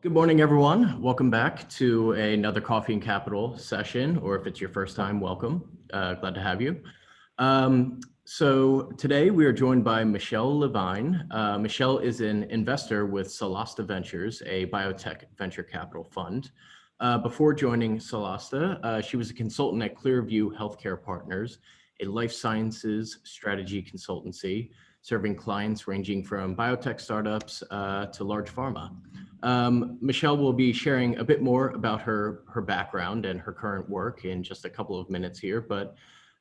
Good morning, everyone. Welcome back to another Coffee and Capital session, or if it's your first time, welcome. Glad to have you. So today we are joined by Michelle Levine. Michelle is an investor with Solasta Ventures, a biotech venture capital fund. Before joining Solasta, she was a consultant at ClearView Healthcare Partners, a life sciences strategy consultancy, serving clients ranging from biotech startups to large pharma. Michelle will be sharing a bit more about her background and her current work in just a couple of minutes here. But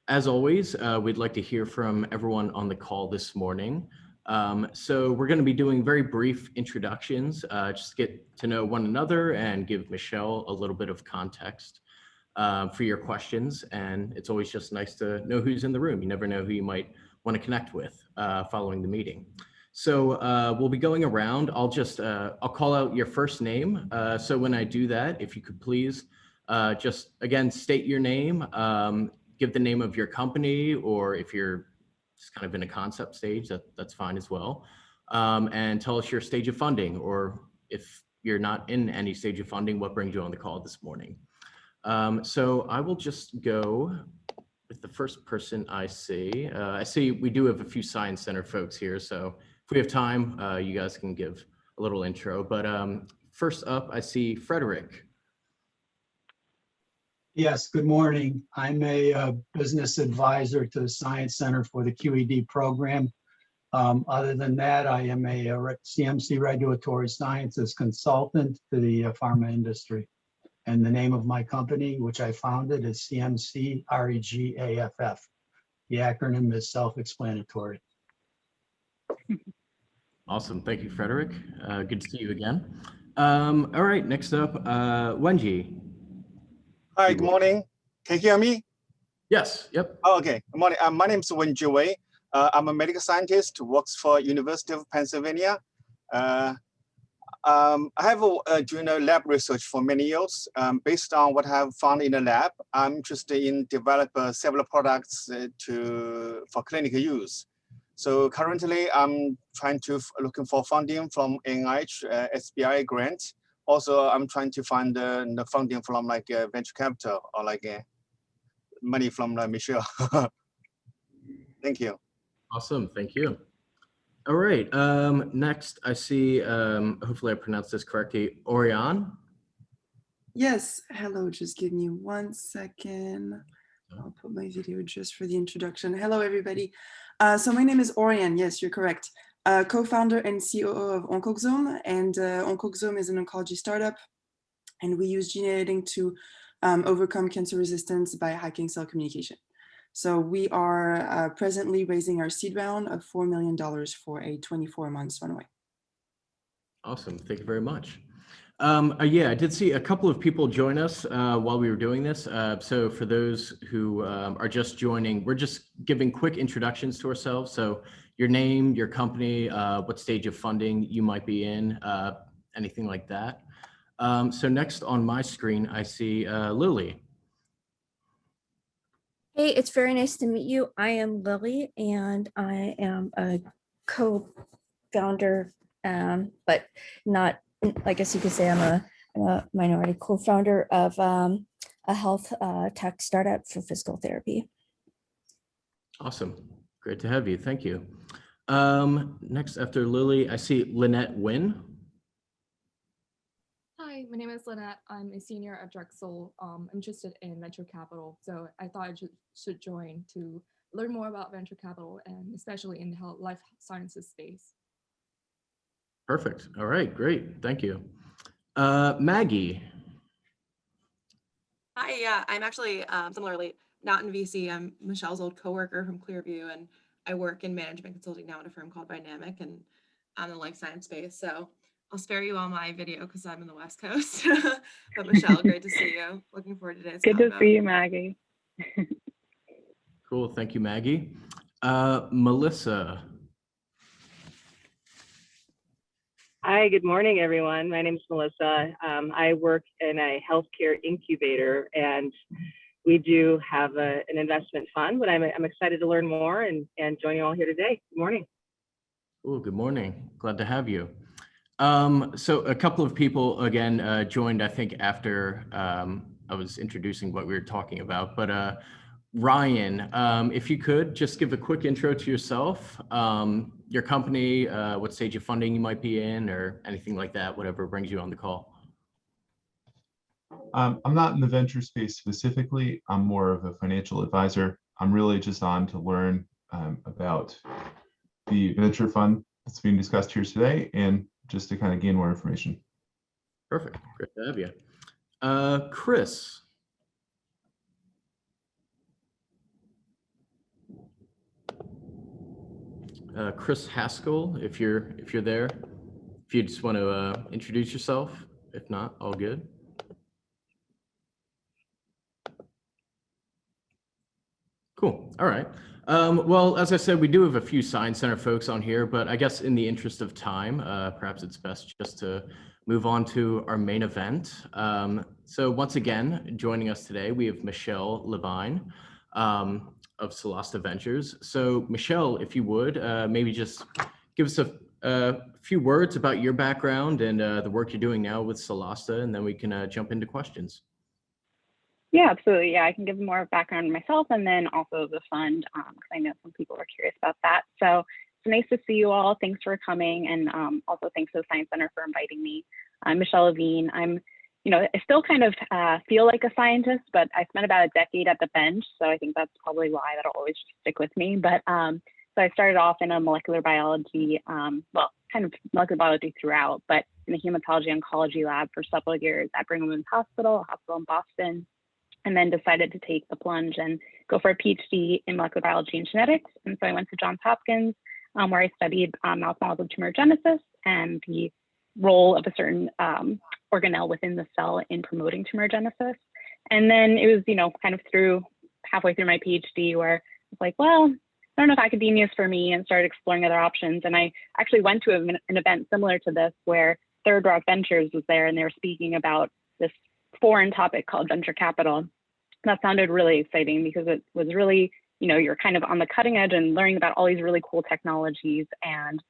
as always, we'd like to hear from everyone on the call this morning. So we're going to be doing very brief introductions, just to get to know one another and give Michelle a little bit of context for your questions. And it's always just nice to know who's in the room. You never know who you might want to connect with following the meeting. So we'll be going around. I'll call out your first name. So when I do that, if you could please just again state your name, give the name of your company, or if you're just kind of in a concept stage, that's fine as well. And tell us your stage of funding, or if you're not in any stage of funding, what brings you on the call this morning. So I will just go with the first person I see. I see we do have a few Science Center folks here, so if we have time, you guys can give a little intro. But first up, I see Frederick. Yes, good morning. I'm a business advisor to the Science Center for the QED program. Other than that, I am a CMC regulatory sciences consultant to the pharma industry. And the name of my company, which I founded, is CMC REGAFF. The acronym is self-explanatory. Awesome. Thank you, Frederick. Good to see you again. All right, next up, Wenji. Hi, good morning. Can you hear me? Yes, yep. Oh, okay, good morning. My name is Wenji Wei. I'm a medical scientist who works for University of Pennsylvania. I have doing lab research for many years. Based on what I have found in the lab, I'm interested in developing several products for clinical use. So currently, I'm looking for funding from NIH, SBI grant. Also, I'm trying to find the funding from like venture capital or like money from Michelle. Thank you. Awesome, thank you. All right, next I see, hopefully I pronounced this correctly, Orion. Yes, hello, just give me 1 second. I'll put my video just for the introduction. Hello, everybody. So my name is Orion, yes, you're correct. Co-founder and COO of Oncoxome, and Oncoxome is an oncology startup, and we use gene editing to overcome cancer resistance by hacking cell communication. So we are presently raising our seed round of $4 million for a 24-month runway. Awesome, thank you very much. Yeah, I did see a couple of people join us while we were doing this. So for those who are just joining, we're just giving quick introductions to ourselves. So your name, your company, what stage of funding you might be in, anything like that. So next on my screen, I see Lily. Hey, it's very nice to meet you. I am Lily, and I am a co-founder, but not, I guess you could say I'm a minority co-founder of a health tech startup for physical therapy. Awesome. Great to have you. Thank you. Next after Lily, I see Lynette Wynn. Hi, my name is Lynette. I'm a senior at Drexel. I'm interested in venture capital, so I thought I should join to learn more about venture capital, and especially in the life sciences space. Perfect. All right, great. Thank you. Maggie. Hi, yeah, I'm actually similarly not in VC. I'm Michelle's old coworker from ClearView, and I work in management consulting now at a firm called Dynamic, and I'm in the life science space. So I'll spare you all my video because I'm in the West Coast. But Michelle, great to see you. Looking forward to today's Good to convo. see you, Maggie. Cool. Thank you, Maggie. Melissa. Hi, good morning, everyone. My name is Melissa. I work in a healthcare incubator, and we do have an investment fund, but I'm excited to learn more and join you all here today. Good morning. Oh, good morning. Glad to have you. So a couple of people again joined, I think, after I was introducing what we were talking about. But Ryan, if you could just give a quick intro to yourself, your company, what stage of funding you might be in, or anything like that, whatever brings you on the call. I'm not in the venture space specifically. I'm more of a financial advisor. I'm really just on to learn about the venture fund that's being discussed here today, and just to kind of gain more information. Perfect. Great to have you. Chris. Chris Haskell, if you're there, if you just want to introduce yourself. If not, all good. Cool. All right. Well, as I said, we do have a few Science Center folks on here, but I guess in the interest of time, perhaps it's best just to move on to our main event. So once again, joining us today, we have Michelle Levine of Solasta Ventures. So Michelle, if you would, maybe just give us a few words about your background and the work you're doing now with Solasta, and then we can jump into questions. Yeah, absolutely. Yeah, I can give more background on myself and then also the fund, because I know some people are curious about that. So it's nice to see you all. Thanks for coming, and also thanks to the Science Center for inviting me. I'm Michelle Levine. I still kind of feel like a scientist, but I spent about a decade at the bench, so I think that's probably why that'll always stick with me. But so I started off in a molecular biology, well, kind of molecular biology throughout, but in the hematology oncology lab for several years at Brigham and Women's Hospital, a hospital in Boston. And then decided to take the plunge and go for a PhD in molecular biology and genetics. And so I went to Johns Hopkins, where I studied mouse models of tumorigenesis and the role of a certain organelle within the cell in promoting tumorigenesis. And then it was, kind of halfway through my PhD where I was like, well, I don't know if academia is for me, and started exploring other options. And I actually went to an event similar to this where Therapeutics Ventures was there, and they were speaking about this foreign topic called venture capital. That sounded really exciting because it was really, you're kind of on the cutting edge and learning about all these really cool technologies, and,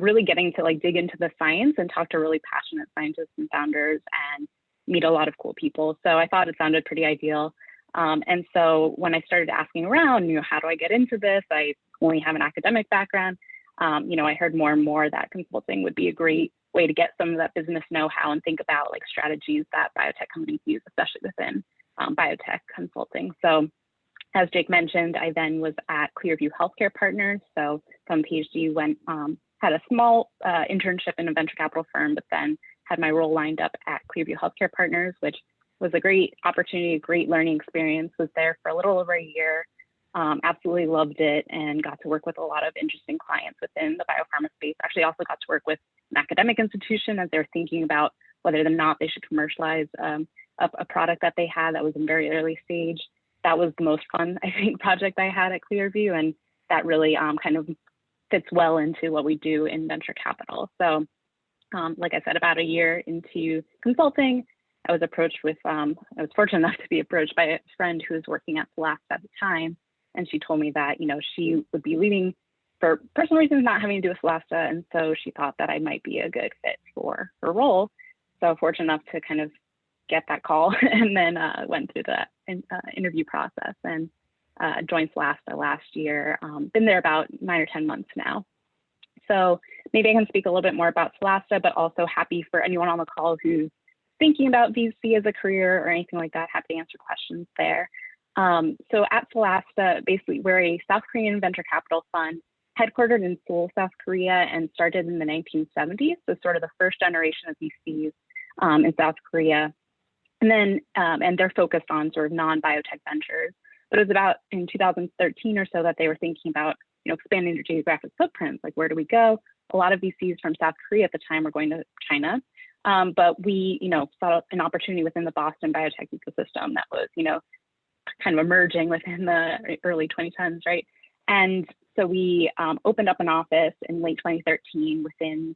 really getting to dig into the science and talk to really passionate scientists and founders and meet a lot of cool people. So I thought it sounded pretty ideal. And so when I started asking around, how do I get into this? I only have an academic background. I heard more and more that consulting would be a great way to get some of that business know-how and think about strategies that biotech companies use, especially within biotech consulting. So as Jake mentioned, I then was at ClearView Healthcare Partners. So from PhD had a small internship in a venture capital firm, but then had my role lined up at ClearView Healthcare Partners, which was a great opportunity, a great learning experience. Was there for a little over a year. Absolutely loved it, and got to work with a lot of interesting clients within the biopharma space. Actually also got to work with an academic institution as they're thinking about whether or not they should commercialize a product that they had that was in very early stage. That was the most fun, I think, project I had at ClearView, and that really kind of fits well into what we do in venture capital. So like I said, about a year into consulting, I was approached with, I was fortunate enough to be approached by a friend who was working at Solasta at the time. And she told me that, she would be leaving for personal reasons, not having to do with Solasta. And so she thought that I might be a good fit for her role. So fortunate enough to kind of get that call, and then went through the interview process and joined Solasta last year. Been there about 9 or 10 months now. So maybe I can speak a little bit more about Solasta, but also happy for anyone on the call who's thinking about VC as a career or anything like that, happy to answer questions there. So at Solasta, basically, we're a South Korean venture capital fund headquartered in Seoul, South Korea, and started in the 1970s. So sort of the first generation of VCs in South Korea. And then, and they're focused on sort of non-biotech ventures. But it was about in 2013 or so that they were thinking about, expanding their geographic footprints. Like, where do we go? A lot of VCs from South Korea at the time were going to China. But we, saw an opportunity within the Boston biotech ecosystem that was, kind of emerging within the early 2010s, right? And so we opened up an office in late 2013 within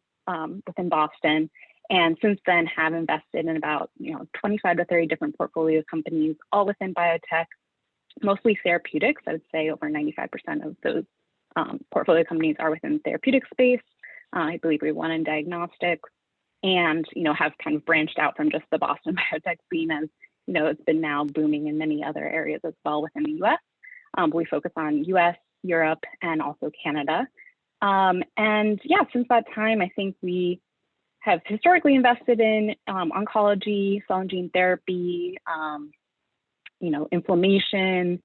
Boston. And since then have invested in about 25 to 30 different portfolio companies, all within biotech, mostly therapeutics. I would say over 95% of those portfolio companies are within the therapeutic space. I believe we have one in diagnostics, and have kind of branched out from just the Boston biotech scene, as it's been now booming in many other areas as well within the US. But we focus on US, Europe, and also Canada. And yeah, since that time, I think we have historically invested in oncology, cell and gene therapy, inflammation,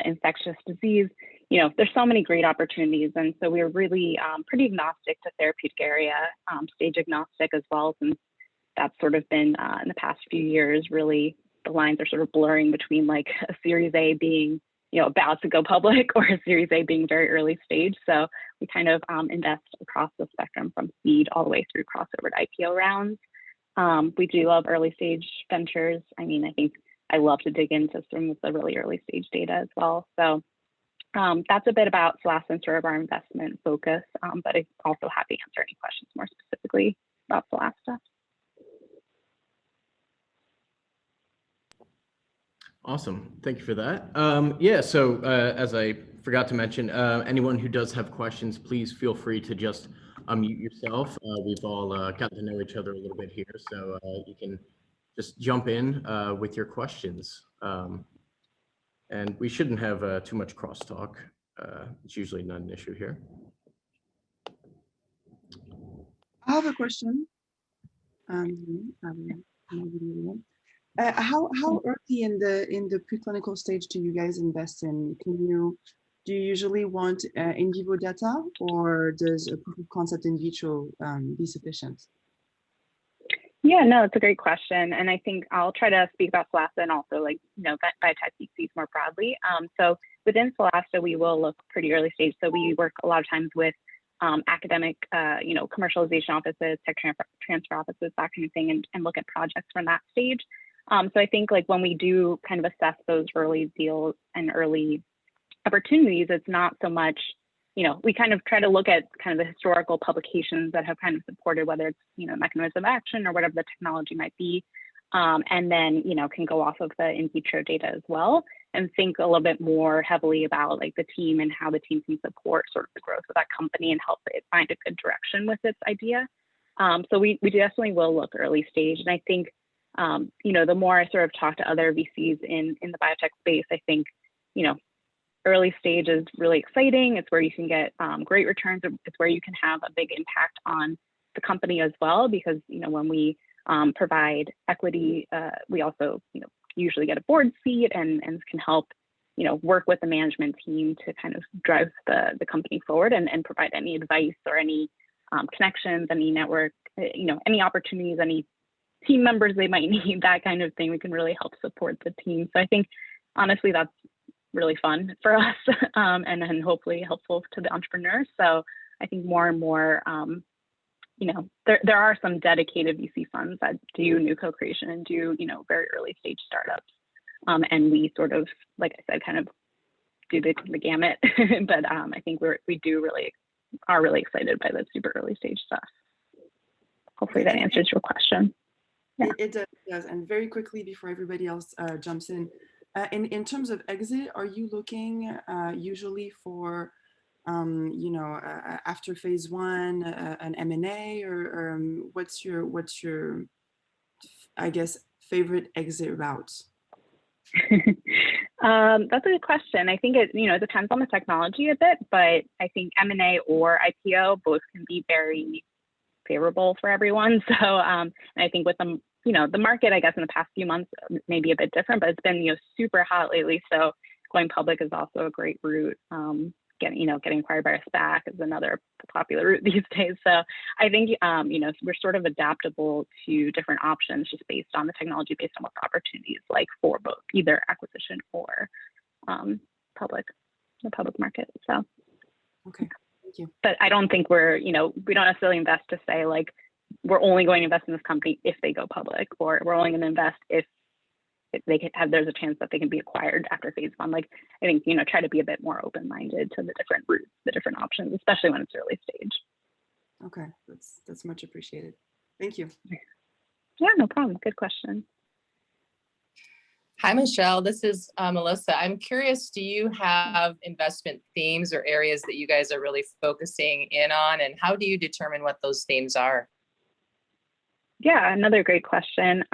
infectious disease. There's so many great opportunities. And so we're really pretty agnostic to therapeutic area, stage agnostic as well, since that's sort of been in the past few years, really the lines are sort of blurring between like a Series A being, about to go public, or a Series A being very early stage. So we kind of invest across the spectrum from seed all the way through crossover to IPO rounds. We do love early stage ventures. I mean, I think I love to dig into some of the really early stage data as well. So that's a bit about Solasta and sort of our investment focus, but I'm also happy to answer any questions more specifically about Solasta. Awesome. Thank you for that. Yeah, so as I forgot to mention, anyone who does have questions, please feel free to just unmute yourself. We've all gotten to know each other a little bit here, so you can just jump in with your questions. And we shouldn't have too much crosstalk. It's usually not an issue here. I have a question. How early in the preclinical stage do you guys invest in? Do you usually want in vivo data, or does a proof of concept in vitro be sufficient? Yeah, no, it's a great question. And I think I'll try to speak about Solasta and also biotech VCs more broadly. So within Solasta, we will look pretty early stage. So we work a lot of times with academic, commercialization offices, tech transfer offices, that kind of thing, and look at projects from that stage. So I think when we do kind of assess those early deals and early opportunities, it's not so much, we kind of try to look at kind of the historical publications that have kind of supported whether it's, mechanism of action or whatever the technology might be. And then, can go off of the in vitro data as well and think a little bit more heavily about the team and how the team can support sort of the growth of that company and help it find a good direction with its idea. So we definitely will look early stage. And I think, the more I sort of talk to other VCs in the biotech space, I think, early stage is really exciting. It's where you can get great returns. It's where you can have a big impact on the company as well, because, when we provide equity, we also, usually get a board seat and can help, work with the management team to kind of drive the company forward and provide any advice or any connections, any network, any opportunities, any team members they might need, that kind of thing. We can really help support the team. So I think, honestly, that's really fun for us and then hopefully helpful to the entrepreneurs. So I think more and more, there are some dedicated VC funds that do new co-creation and do, very early stage startups. And we sort of, like I said, kind of do the gamut. But I think we are really excited by the super early stage stuff. Hopefully that answers your question. Yeah. It does. And very quickly before everybody else jumps in in terms of exit, are you looking usually for, after phase one, an M&A, or what's your, I guess, favorite exit route? That's a good question. I think it depends on the technology a bit, but I think M&A or IPO both can be very favorable for everyone. So and I think with the market, I guess in the past few months may be a bit different, but it's been super hot lately. So going public is also a great route. Getting acquired by a SPAC is another popular route these days. So I think we're sort of adaptable to different options just based on the technology, based on what the opportunities like for both either acquisition or the public market. So okay, thank you. But I don't think we don't necessarily invest to say we're only going to invest in this company if they go public, or we're only going to invest if they can there's a chance that they can be acquired after phase one. I think, try to be a bit more open-minded to the different routes, the different options, especially when it's early stage. Okay, that's much appreciated. Thank you. Yeah, no problem. Good question. Hi, Michelle. This is Melissa. I'm curious, do you have investment themes or areas that you guys are really focusing in on, and how do you determine what those themes are? Yeah, another great question.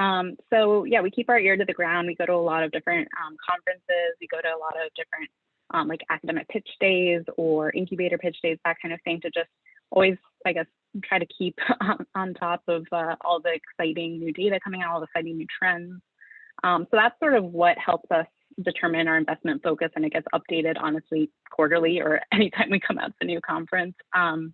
So yeah, we keep our ear to the ground. We go to a lot of different conferences. We go to a lot of different like academic pitch days or incubator pitch days, that kind of thing, to just always, I guess, try to keep on top of all the exciting new data coming out, all the exciting new trends. So that's sort of what helps us determine our investment focus, and it gets updated honestly quarterly or anytime we come out to a new conference. And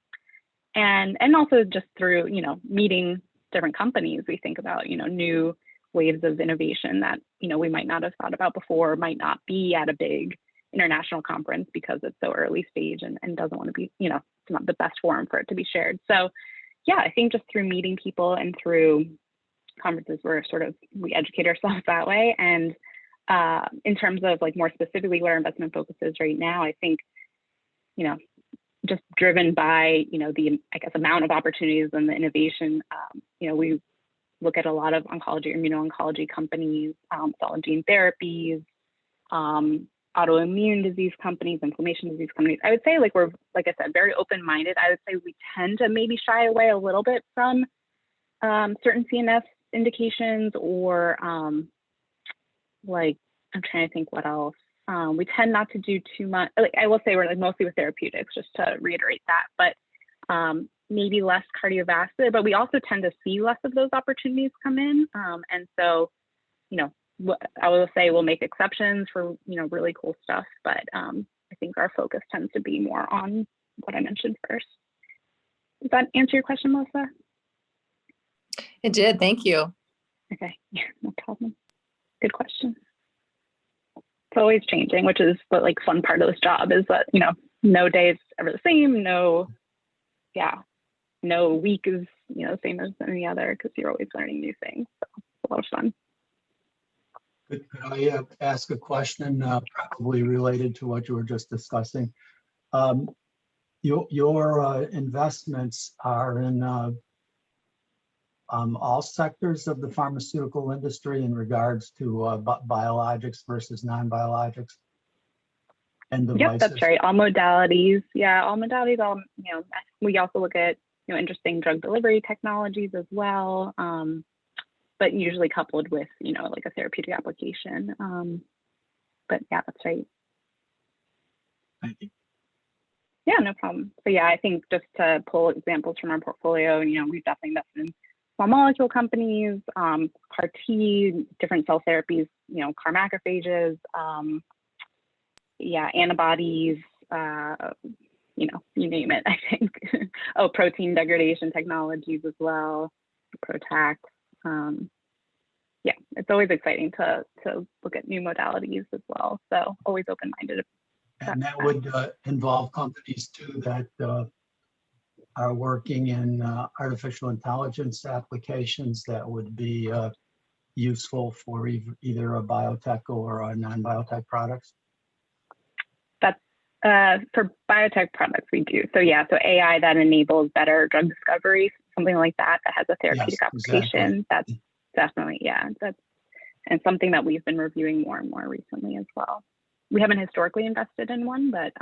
also just through, meeting different companies, we think about, new waves of innovation that, we might not have thought about before, might not be at a big international conference because it's so early stage and doesn't want to be, it's not the best forum for it to be shared. So yeah, I think just through meeting people and through conferences, we educate ourselves that way. And in terms of like more specifically what our investment focus is right now, I think, just driven by, the, I guess, amount of opportunities and the innovation, we look at a lot of oncology, immuno-oncology companies, cell and gene therapies, autoimmune disease companies, inflammation disease companies. I would say we're, like I said, very open-minded. I would say we tend to maybe shy away a little bit from certain CNS indications, or I'm trying to think what else. We tend not to do too much. I will say we're mostly with therapeutics, just to reiterate that, but maybe less cardiovascular, but we also tend to see less of those opportunities come in. And so, I will say we'll make exceptions for, really cool stuff, but I think our focus tends to be more on what I mentioned first. Does that answer your question, Melissa? It did, thank you. Okay, yeah, no problem. Good question. It's always changing, which is the fun part of this job, is that, no day is ever the same. No week is, the same as any other, because you're always learning new things. So it's a lot of fun. Could I ask a question probably related to what you were just discussing? Your investments are in all sectors of the pharmaceutical industry in regards to biologics versus non-biologics and devices? Yep, that's right. All modalities. Yeah, all modalities. We also look at interesting drug delivery technologies as well, but usually coupled with a therapeutic application. But yeah, that's right. Thank you. Yeah, no problem. So yeah, I think just to pull examples from our portfolio, we've definitely invested in small molecule companies, CAR T, different cell therapies, CAR macrophages, antibodies, you name it, I think. Oh, protein degradation technologies as well, PROTACs. Yeah, it's always exciting to look at new modalities as well. So always open-minded. And that would involve companies too that are working in artificial intelligence applications that would be useful for either a biotech or a non-biotech products? That's for biotech products we do. So yeah, so AI that enables better drug discovery, something like that has a therapeutic application. Exactly. That's definitely, and something that we've been reviewing more and more recently as well. We haven't historically invested in one, but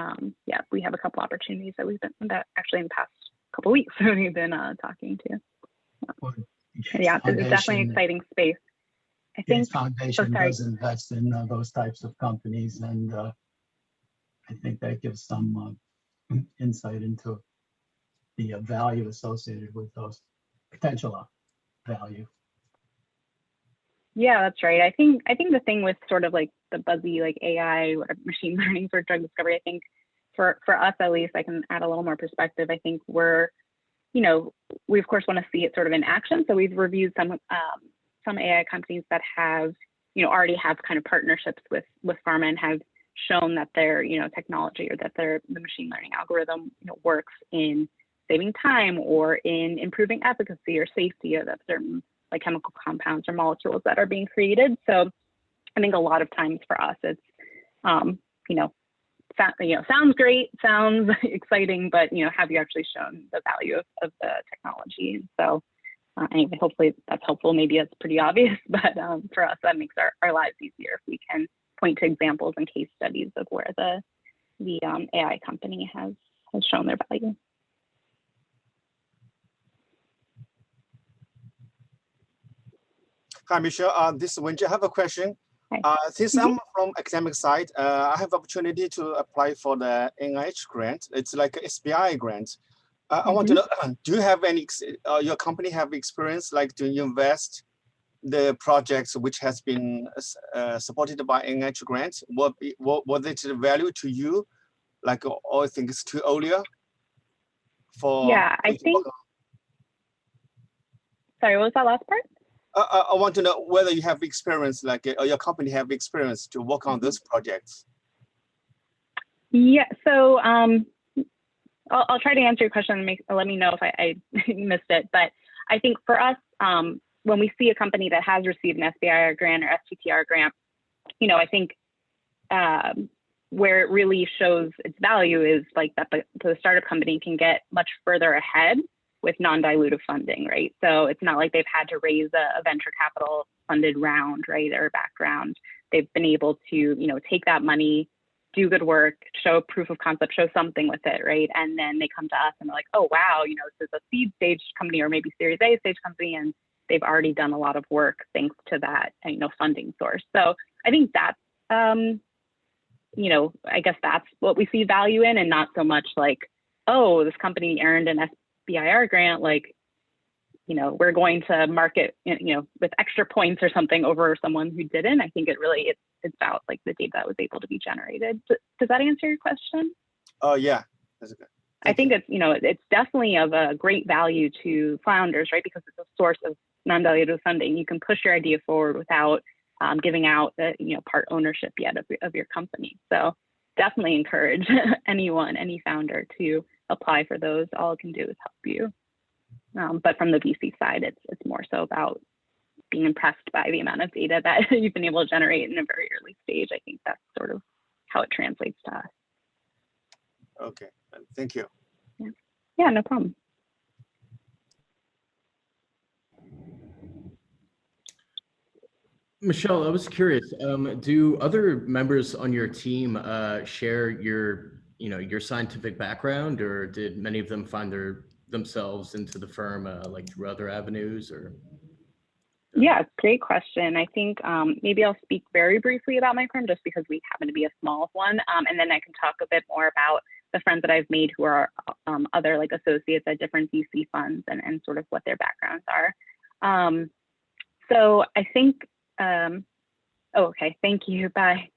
yeah, we have a couple opportunities that we've been actually in the past couple of weeks we've been talking to. Yeah, it's definitely an exciting space. I think Foundation does invest in those types of companies, and I think that gives some insight into the value associated with those, potential value. Yeah, that's right. I think the thing with sort of the buzzy AI or machine learning for drug discovery, I think for us at least, I can add a little more perspective. I think we're, we of course want to see it sort of in action. So we've reviewed some AI companies that have, already have kind of partnerships with pharma and have shown that their, technology or that the machine learning algorithm, works in saving time or in improving efficacy or safety of certain chemical compounds or molecules that are being created. So I think a lot of times for us, it's, sounds great, sounds exciting, but, have you actually shown the value of the technology? And so Anyway, hopefully that's helpful. Maybe that's pretty obvious, but for us, that makes our lives easier if we can point to examples and case studies of where the AI company has shown their value. Hi, Michelle. This is Wenjie. I have a question. Hi. Since I'm from academic side, I have opportunity to apply for the NIH grant. It's like an SBI grant. I want to know, do you have any, your company have experience like to invest the projects which has been supported by NIH grant? Was it the value to you? Like, or I think it's too earlier for. Yeah, I think. Sorry, what was that last part? I want to know whether you have experience, like your company have experience to work on those projects. Yeah, so I'll try to answer your question and let me know if I missed it. But I think for us, when we see a company that has received an SBIR grant or STTR grant, you know, I think where it really shows its value is like that the startup company can get much further ahead with non-dilutive funding, right? So it's not like they've had to raise a venture capital funded round, right, or background. They've been able to, you know, take that money, do good work, show proof of concept, show something with it, right? And then they come to us and they're like, oh, wow, you know, this is a seed stage company or maybe Series A stage company, and they've already done a lot of work thanks to that, you know, funding source. So I think that's, you know, I guess that's what we see value in, and not so much like, oh, this company earned an SBIR grant, like, you know, we're going to market, you know, with extra points or something over someone who didn't. I think it really, it's about like the data that was able to be generated. Does that answer your question? Oh, yeah. That's good. I think it's, you know, it's definitely of a great value to founders, right? Because it's a source of non-dilutive funding. You can push your idea forward without giving out the, you know, part ownership yet of your company. So definitely encourage anyone, any founder to apply for those. All it can do is help you. But from the VC side, it's more so about being impressed by the amount of data that you've been able to generate in a very early stage. I think that's sort of how it translates to us. Okay, thank you. Yeah, no problem. Michelle, I was curious, do other members on your team share your, you know, your scientific background, or did many of them find themselves into the firm like through other avenues, or? Yeah, great question. I think maybe I'll speak very briefly about my firm just because we happen to be a small one. And then I can talk a bit more about the friends that I've made who are other like associates at different VC funds and sort of what their backgrounds are. So I think, oh, okay, thank you, bye.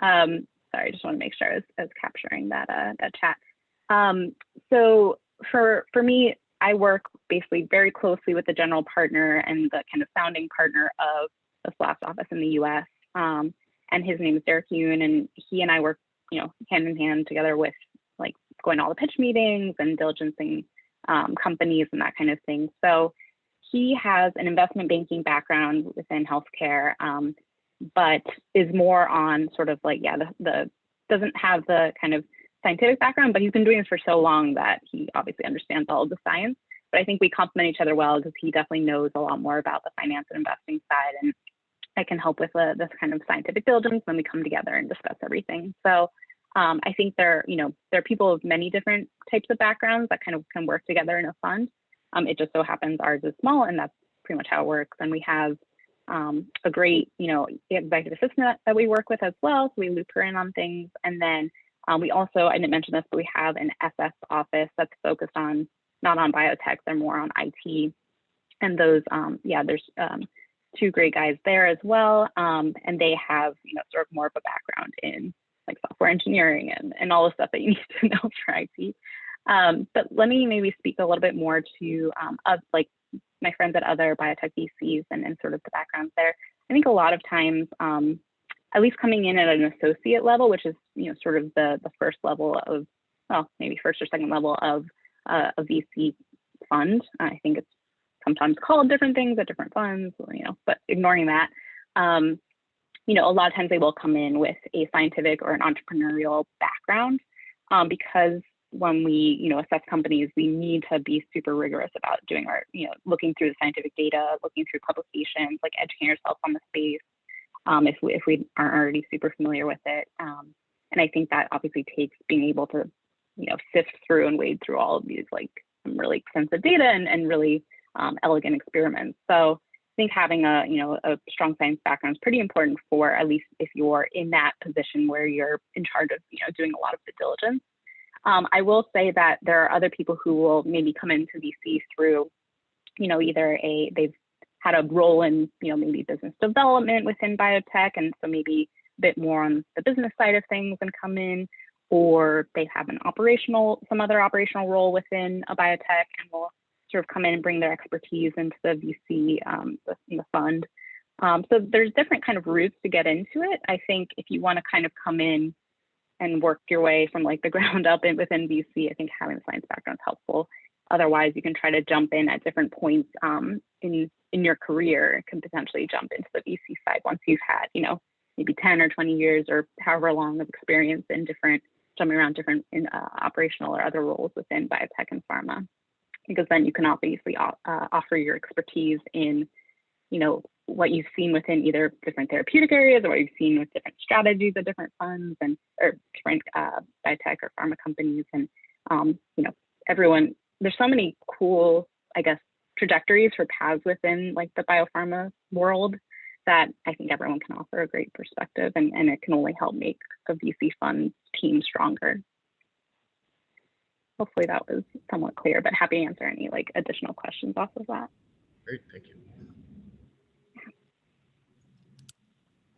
Sorry, I just want to make sure I was capturing that chat. So for me, I work basically very closely with the general partner and the kind of founding partner of the Solasta office in the US. And his name is Derek Yoon, and he and I work, you know, hand in hand together with like going to all the pitch meetings and diligencing companies and that kind of thing. So he has an investment banking background within healthcare, but is more on sort of like, yeah, the doesn't have the kind of scientific background, but he's been doing this for so long that he obviously understands all of the science. But I think we complement each other well because he definitely knows a lot more about the finance and investing side, and I can help with this kind of scientific diligence when we come together and discuss everything. So I think there are people of many different types of backgrounds that kind of can work together in a fund. It just so happens ours is small, and that's pretty much how it works. And we have a great, you know, executive assistant that we work with as well. So we loop her in on things. And then we also, I didn't mention this, but we have an SF office that's focused on, not on biotech, they're more on IT. And those, yeah, there's two great guys there as well. And they have, you know, sort of more of a background in like software engineering and all the stuff that you need to know for IT. But let me maybe speak a little bit more to like my friends at other biotech VCs and sort of the backgrounds there. I think a lot of times, at least coming in at an associate level, which is, you know, sort of the first level of, well, maybe first or second level of a VC fund. I think it's sometimes called different things at different funds, you know, but ignoring that, you know, a lot of times they will come in with a scientific or an entrepreneurial background because when we, assess companies, we need to be super rigorous about doing our, looking through the scientific data, looking through publications, like educating ourselves on the space, if we aren't already super familiar with it. And I think that obviously takes being able to, sift through and wade through all of these like some really extensive data and really elegant experiments. So I think having a strong science background is pretty important for, at least if you're in that position where you're in charge of, doing a lot of due diligence. I will say that there are other people who will maybe come into VC through, either they've had a role in, maybe business development within biotech, and so maybe a bit more on the business side of things and come in, or they have some other operational role within a biotech and will sort of come in and bring their expertise into the VC, in the fund. So there's different kind of routes to get into it. I think if you want to kind of come in and work your way from like the ground up within VC, I think having a science background is helpful. Otherwise, you can try to jump in at different points in your career, can potentially jump into the VC side once you've had, maybe 10 or 20 years or however long of experience in jumping around different operational or other roles within biotech and pharma. Because then you can obviously offer your expertise in, what you've seen within either different therapeutic areas or what you've seen with different strategies of different funds or different biotech or pharma companies. And, everyone, there's so many cool, I guess, trajectories for paths within like the biopharma world that I think everyone can offer a great perspective, and it can only help make a VC fund team stronger. Hopefully that was somewhat clear, but happy to answer any like additional questions off of that. Great, thank you.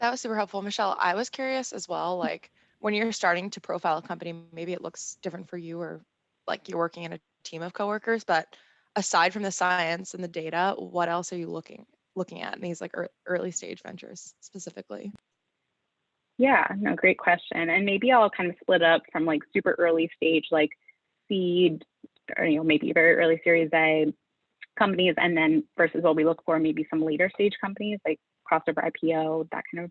That was super helpful. Michelle, I was curious as well, like when you're starting to profile a company, maybe it looks different for you, or like you're working in a team of coworkers, but aside from the science and the data, what else are you looking at in these like early stage ventures specifically? Yeah, no, great question. And maybe I'll kind of split up from like super early stage, like seed, or maybe very early Series A companies, and then versus what we look for, maybe some later stage companies like crossover IPO, that kind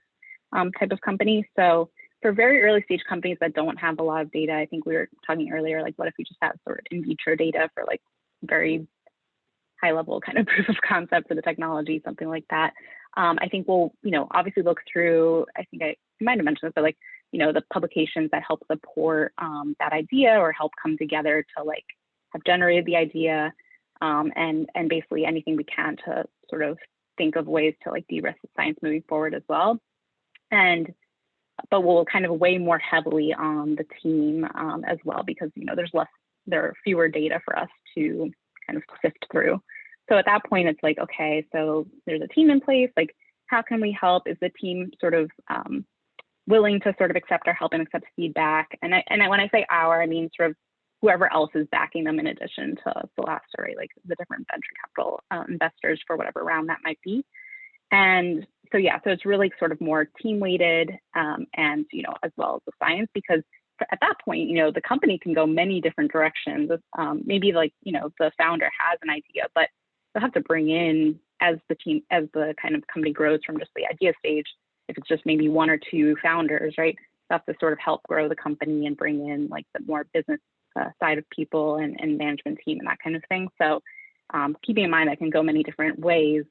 of type of company. So for very early stage companies that don't have a lot of data, I think we were talking earlier, like what if we just have sort of in vitro data for like very high level kind of proof of concept for the technology, something like that. I think we'll, obviously look through, I think I might have mentioned this, but like, the publications that help support that idea or help come together to like have generated the idea, and basically anything we can to sort of think of ways to like de-risk the science moving forward as well. But we'll kind of weigh more heavily on the team as well, because there are fewer data for us to kind of sift through. So at that point, it's like, okay, so there's a team in place, like how can we help? Is the team sort of willing to sort of accept our help and accept feedback? And when I say our, I mean sort of whoever else is backing them in addition to Solasta, right? Like the different venture capital investors for whatever round that might be. And so, yeah, so it's really sort of more team weighted and, as well as the science, because at that point, the company can go many different directions. Maybe like, the founder has an idea, but they'll have to bring in as the kind of company grows from just the idea stage, if it's just maybe one or two founders, right? They'll have to sort of help grow the company and bring in like the more business side of people and management team and that kind of thing. So keeping in mind that can go many different ways,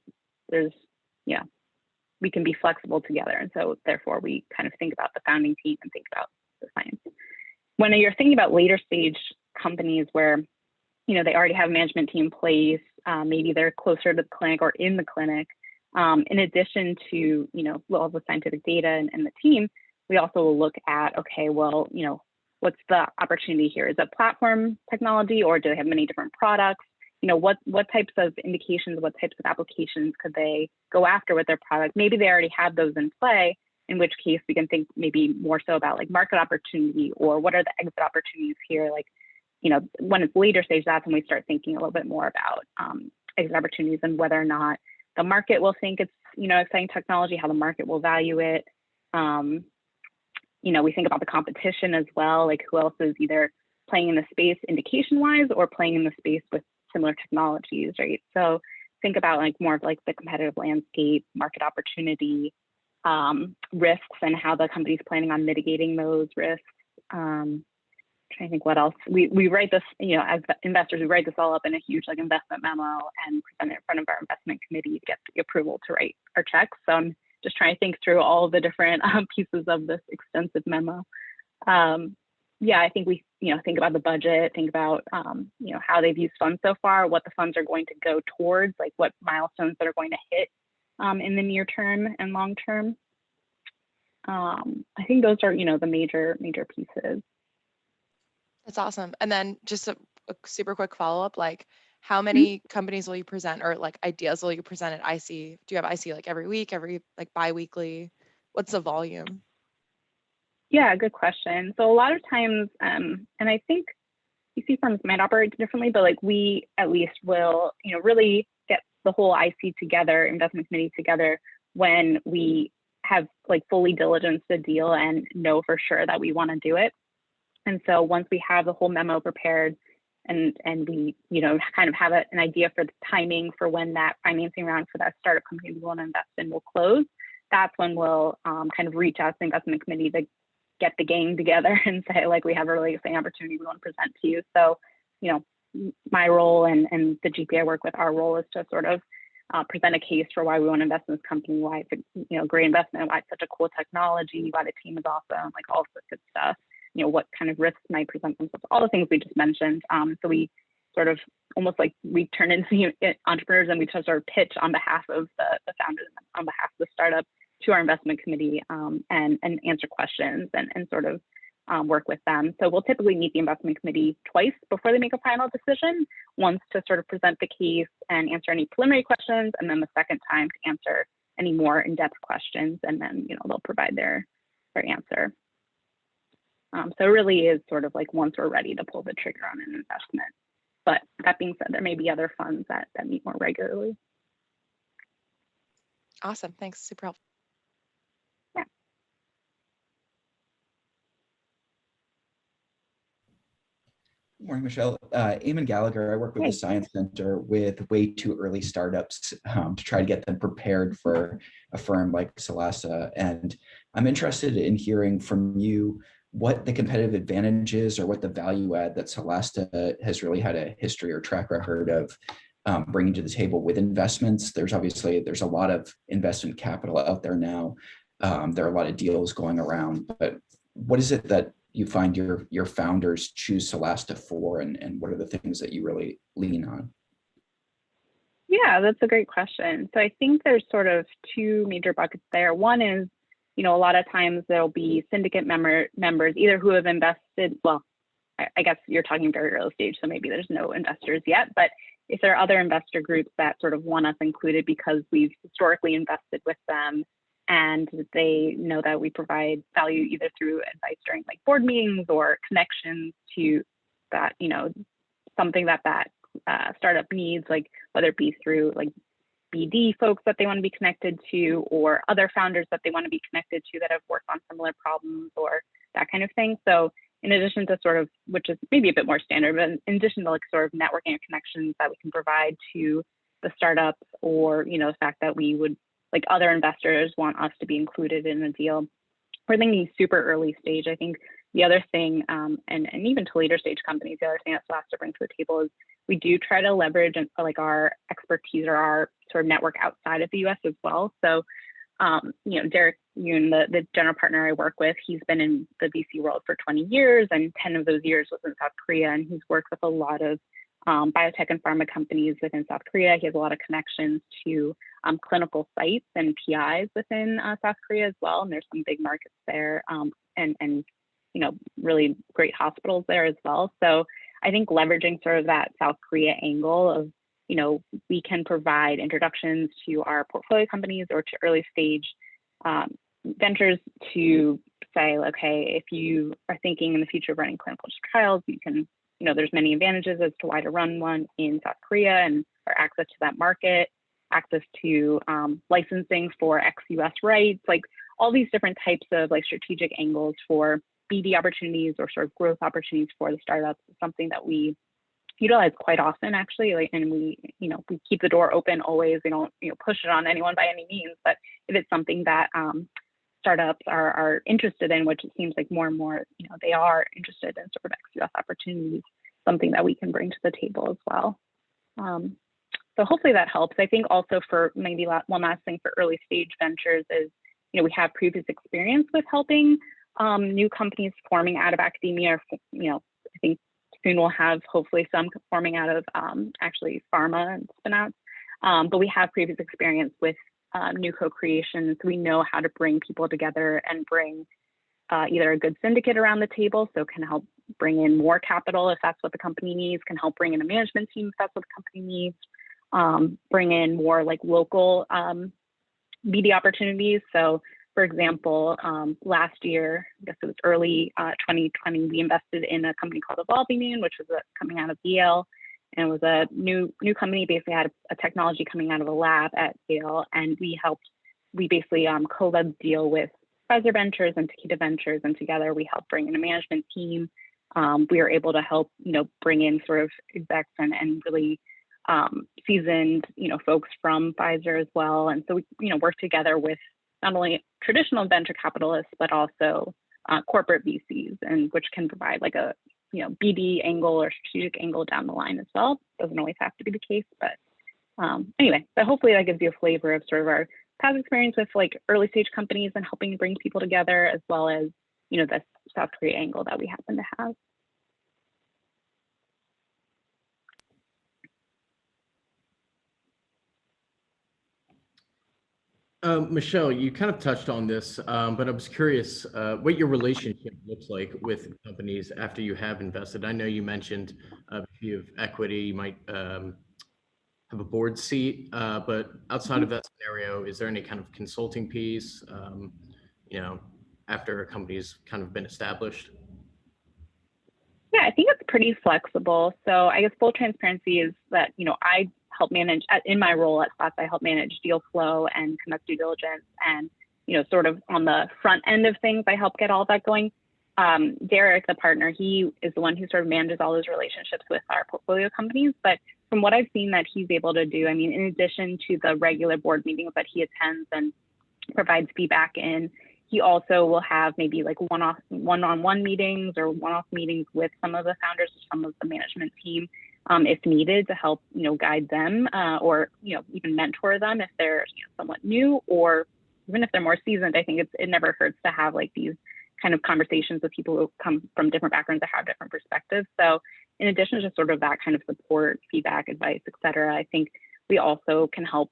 we can be flexible together. And so therefore we kind of think about the founding team and think about the science. When you're thinking about later stage companies where, they already have a management team in place, maybe they're closer to the clinic or in the clinic, in addition to, all the scientific data and the team, we also will look at, okay, well, what's the opportunity here? Is it platform technology, or do they have many different products? What types of indications, what types of applications could they go after with their product? Maybe they already have those in play, in which case we can think maybe more so about like market opportunity, or what are the exit opportunities here? Like, when it's later stage, that's when we start thinking a little bit more about exit opportunities and whether or not the market will think it's, exciting technology, how the market will value it. We think about the competition as well, like who else is either playing in the space indication-wise or playing in the space with similar technologies, right? So think about like more of like the competitive landscape, market opportunity, risks, and how the company's planning on mitigating those risks. trying to think what else. We write this, as investors, we write this all up in a huge like investment memo and present it in front of our investment committee to get the approval to write our checks. So I'm just trying to think through all the different pieces of this extensive memo. Yeah, I think we, think about the budget, think about, how they've used funds so far, what the funds are going to go towards, like what milestones that are going to hit in the near term and long term. I think those are, the major pieces. That's awesome. And then just a super quick follow-up, like how many companies will you present or like ideas will you present at IC? Do you have IC like every week, like bi-weekly? What's the volume? Yeah, good question. So a lot of times, and I think VC firms might operate differently, but like we at least will, really get the whole IC together, investment committee together when we have like fully diligenced the deal and know for sure that we want to do it. And so once we have the whole memo prepared and we, kind of have an idea for the timing for when that financing round for that startup company we want to invest in will close, that's when we'll kind of reach out to the investment committee to get the gang together and say, like, we have a really exciting opportunity we want to present to you. So, my role and the GP I work with, our role is to sort of present a case for why we want to invest in this company, why it's a great investment, why it's such a cool technology, why the team is awesome, like all this good stuff. What kind of risks might present themselves, all the things we just mentioned. So we sort of almost like we turn into entrepreneurs and we just sort of pitch on behalf of the founders, on behalf of the startup to our investment committee and answer questions and sort of work with them. So we'll typically meet the investment committee twice before they make a final decision, once to sort of present the case and answer any preliminary questions, and then the second time to answer any more in-depth questions, and then they'll provide their answer. So it really is sort of like once we're ready to pull the trigger on an investment. But that being said, there may be other funds that meet more regularly. Awesome, thanks, super helpful. Yeah. Good morning, Michelle. Eamon Gallagher. I work with the Science Center with way too early startups to try to get them prepared for a firm like Solasta. And I'm interested in hearing from you what the competitive advantage is or what the value add that Solasta has really had a history or track record of bringing to the table with investments. There's a lot of investment capital out there now. There are a lot of deals going around, but what is it that you find your founders choose Solasta for, and what are the things that you really lean on? Yeah, that's a great question. So I think there's sort of two major buckets there. One is, a lot of times there'll be syndicate members, either who have invested, well, I guess you're talking very early stage, so maybe there's no investors yet, but if there are other investor groups that sort of want us included because we've historically invested with them and they know that we provide value either through advice during like board meetings or connections to that, something that startup needs, like whether it be through like BD folks that they want to be connected to or other founders that they want to be connected to that have worked on similar problems or that kind of thing. So in addition to sort of, which is maybe a bit more standard, but in addition to like sort of networking or connections that we can provide to the startups, or, the fact that we would, like other investors want us to be included in a deal, we're thinking super early stage. I think the other thing, and even to later stage companies, the other thing that Solasta brings to the table is we do try to leverage like our expertise or our sort of network outside of the US as well. So, Derek Yoon, the general partner I work with, he's been in the VC world for 20 years and 10 of those years was in South Korea. And he's worked with a lot of biotech and pharma companies within South Korea. He has a lot of connections to clinical sites and PIs within South Korea as well. And there's some big markets there and really great hospitals there as well. So I think leveraging sort of that South Korea angle of, we can provide introductions to our portfolio companies or to early stage ventures to say, okay, if you are thinking in the future of running clinical trials, you can, there's many advantages as to why to run one in South Korea and or access to that market, access to licensing for ex-US rights, like all these different types of like strategic angles for BD opportunities or sort of growth opportunities for the startups is something that we utilize quite often actually, like, and we keep the door open always. We don't push it on anyone by any means, but if it's something that startups are interested in, which it seems like more and more, they are interested in sort of ex-US opportunities, something that we can bring to the table as well. So hopefully that helps. I think also for maybe one last thing for early stage ventures is, we have previous experience with helping new companies forming out of academia, or, I think soon we'll have hopefully some forming out of actually pharma and spin-outs. But we have previous experience with new co-creations. We know how to bring people together and bring either a good syndicate around the table, so can help bring in more capital if that's what the company needs, can help bring in a management team if that's what the company needs, bring in more like local BD opportunities. So for example, last year, I guess it was early 2020, we invested in a company called Evolving, which was coming out of Yale. And it was a new company, basically had a technology coming out of a lab at Yale. And we basically co-led the deal with Pfizer Ventures and Takeda Ventures. And together we helped bring in a management team. We were able to help, bring in sort of execs and really seasoned, folks from Pfizer as well. And so we, work together with not only traditional venture capitalists, but also corporate VCs, and which can provide like a BD angle or strategic angle down the line as well. Doesn't always have to be the case, but anyway, so hopefully that gives you a flavor of sort of our past experience with like early stage companies and helping bring people together, as well as, the South Korea angle that we happen to have. Michelle, you kind of touched on this, but I was curious what your relationship looks like with companies after you have invested. I know you mentioned if you have equity, you might have a board seat, but outside of that scenario, is there any kind of consulting piece, after a company's kind of been established? Yeah, I think it's pretty flexible. So I guess full transparency is that, I help manage, in my role at Solasta, I help manage deal flow and conduct due diligence. And, sort of on the front end of things, I help get all that going. Derek, the partner, he is the one who sort of manages all those relationships with our portfolio companies. But from what I've seen that he's able to do, in addition to the regular board meetings that he attends and provides feedback in, he also will have maybe like one-on-one meetings or one-off meetings with some of the founders, some of the management team, if needed, to help, guide them or, even mentor them if they're somewhat new, or even if they're more seasoned. I think it never hurts to have like these kind of conversations with people who come from different backgrounds that have different perspectives. So in addition to sort of that kind of support, feedback, advice, et cetera, I think we also can help.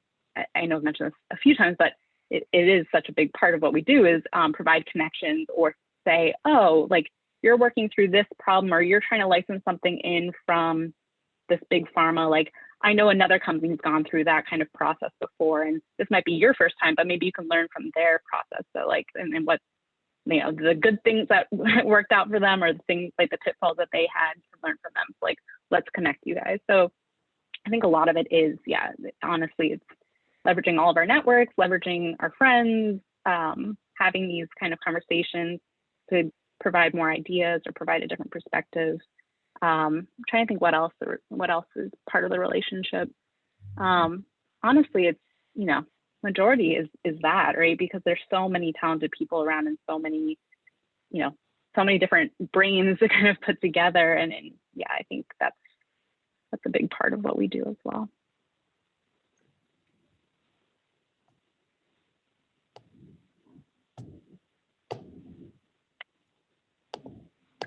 I know I've mentioned this a few times, but it is such a big part of what we do is provide connections, or say, oh, like you're working through this problem, or you're trying to license something in from this big pharma. Like I know another company's gone through that kind of process before, and this might be your first time, but maybe you can learn from their process. So like, and what, the good things that worked out for them, or the things like the pitfalls that they had, to learn from them. So like, let's connect you guys. So I think a lot of it is, honestly, it's leveraging all of our networks, leveraging our friends, having these kind of conversations to provide more ideas or provide a different perspective. I'm trying to think what else is part of the relationship. Honestly, it's, majority is that, right? Because there's so many talented people around, and so many different brains to kind of put together. And I think that's a big part of what we do as well.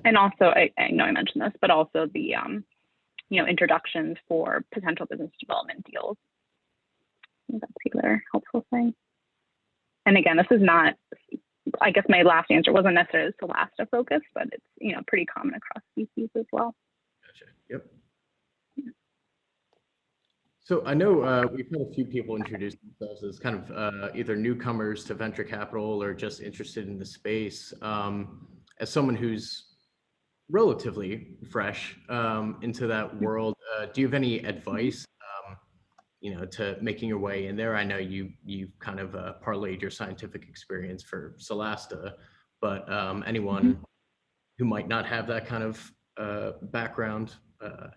And also, I know I mentioned this, but also the, introductions for potential business development deals. I think that's the other helpful thing. And again, this is not, I guess my last answer wasn't necessarily Solasta focus, but it's, pretty common across species as well. Gotcha. Yep. So I know we've had a few people introduce themselves as kind of either newcomers to venture capital or just interested in the space. As someone who's relatively fresh into that world, do you have any advice, to making your way in there? I know you kind of parlayed your scientific experience for Solasta, but anyone who might not have that kind of background,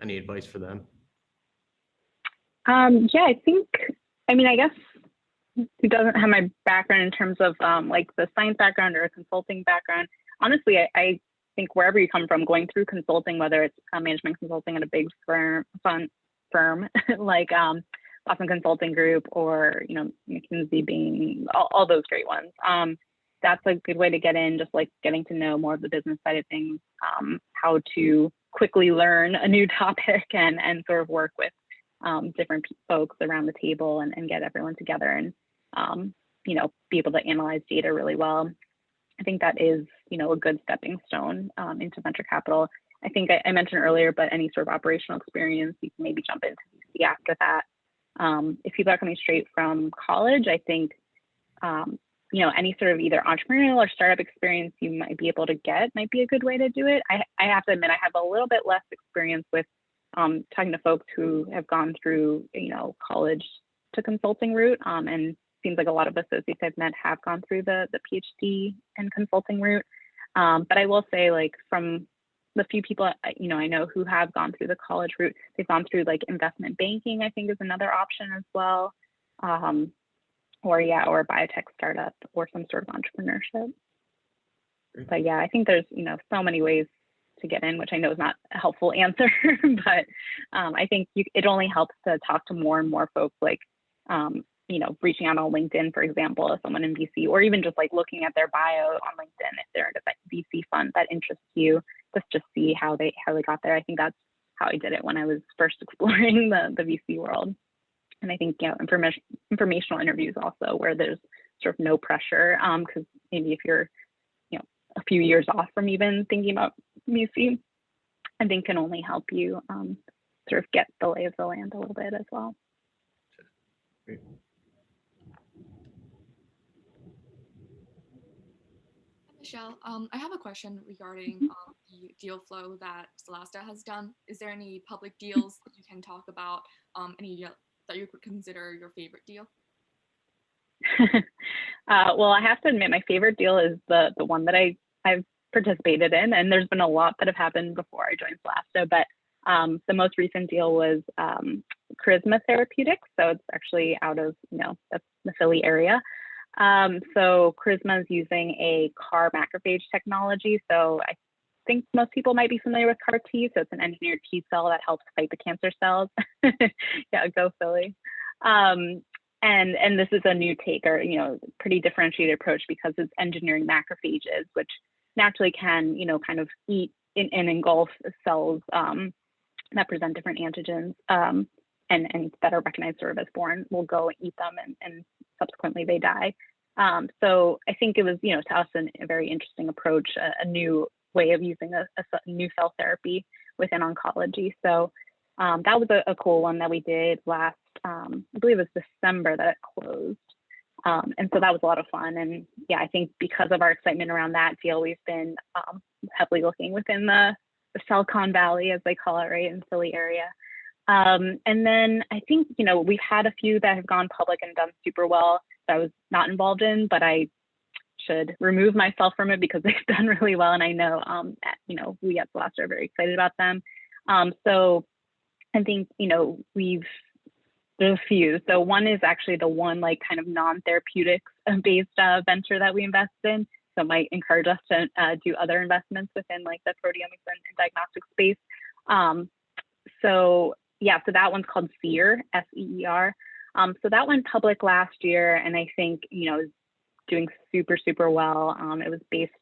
any advice for them? I think, I guess who doesn't have my background in terms of like the science background or a consulting background, honestly, I think wherever you come from, going through consulting, whether it's management consulting at a big firm like Boston Consulting Group, or McKinsey, being all those great ones. That's a good way to get in, just like getting to know more of the business side of things, how to quickly learn a new topic and sort of work with different folks around the table and get everyone together and be able to analyze data really well. I think that is a good stepping stone into venture capital. I think I mentioned earlier, but any sort of operational experience, you can maybe jump into VC after that. If people are coming straight from college, I think any sort of either entrepreneurial or startup experience you might be able to get might be a good way to do it. I have to admit, I have a little bit less experience with talking to folks who have gone through college to consulting route, and seems like a lot of associates I've met have gone through the Ph.D. and consulting route. But I will say, like, from the few people I know who have gone through the college route, they've gone through like investment banking, I think, is another option as well, or a biotech startup or some sort of entrepreneurship. But yeah, I think there's so many ways to get in, which I know is not a helpful answer, but I think it only helps to talk to more and more folks, like reaching out on LinkedIn, for example, as someone in VC, or even just like looking at their bio on LinkedIn if they're in a VC fund that interests you, just see how they got there. I think that's how I did it when I was first exploring the VC world. And I think informational interviews also, where there's sort of no pressure, because maybe if you're a few years off from even thinking about VC, I think can only help you sort of get the lay of the land a little bit as well. Great. Michelle, I have a question regarding the deal flow that Solasta has done. Is there any public deals that you can talk about, any deal that you could consider your favorite deal? Well, I have to admit, my favorite deal is the one that I've participated in, and there's been a lot that have happened before I joined Solasta, but the most recent deal was Charisma Therapeutics. So it's actually out of that's the Philly area. So Charisma is using a CAR macrophage technology. So I think most people might be familiar with CAR T. So it's an engineered T cell that helps fight the cancer cells. Yeah, go Philly. And this is a new take, or pretty differentiated approach, because it's engineering macrophages, which naturally can kind of eat and engulf cells that present different antigens, and that are recognized sort of as foreign, will go and eat them, and subsequently they die. So I think it was, to us, a very interesting approach, a new way of using a new cell therapy within oncology. So that was a cool one that we did last, I believe it was December that it closed. And so that was a lot of fun. And yeah, I think because of our excitement around that deal, we've been heavily looking within the Silicon Valley, as they call it, right, in the Philly area. And then I think, we've had a few that have gone public and done super well that I was not involved in, but I should remove myself from it because they've done really well. And I know, we at Solasta are very excited about them. So I think, there's a few. So one is actually the one like kind of non-therapeutics based venture that we invest in. So it might encourage us to do other investments within like the proteomics and diagnostic space. So that one's called SEER, S-E-E-R. So that went public last year, and I think, is doing super, super well. It was based